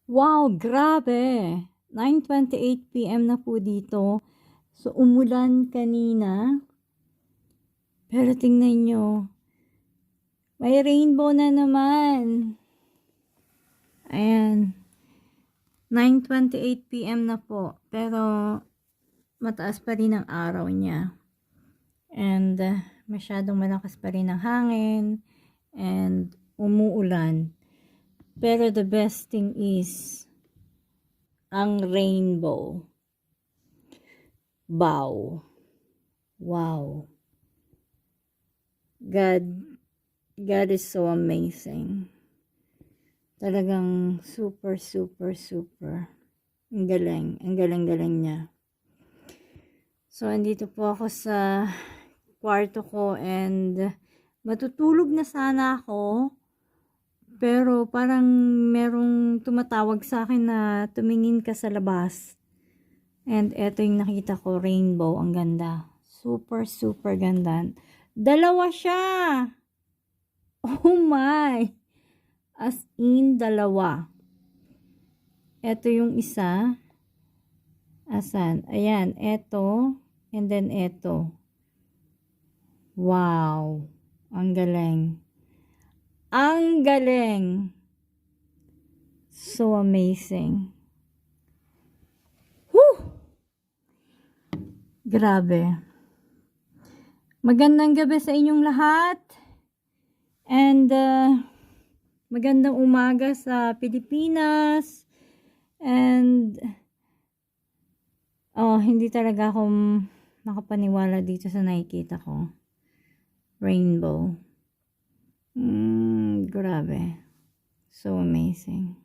Wow, grabe! 9:28 PM na po dito. So, umulan kanina. Pero tingnan nyo. May rainbow na naman. Ayan. 9:28 PM na po. Pero, mataas pa rin ang araw niya. And, masyadong malakas pa rin ang hangin. And, umuulan. Pero the best thing is, ang rainbow. Wow. Wow. God is so amazing. Talagang super, super, super. Ang galing. Ang galing-galing niya. So, andito po ako sa kwarto ko and matutulog na sana ako. Pero parang merong tumatawag sa akin na tumingin ka sa labas. And eto yung nakita ko, rainbow. Ang ganda. Super, super ganda. Dalawa siya! Oh my! As in, dalawa. Eto yung isa. Asan? Ayan, eto. And then eto. Wow! Ang galing. Ang galing! So amazing. Whew! Grabe. Magandang gabi sa inyong lahat. And magandang umaga sa Pilipinas. And hindi talaga ako makapaniwala dito sa nakikita ko. Rainbow. Grabe. So amazing.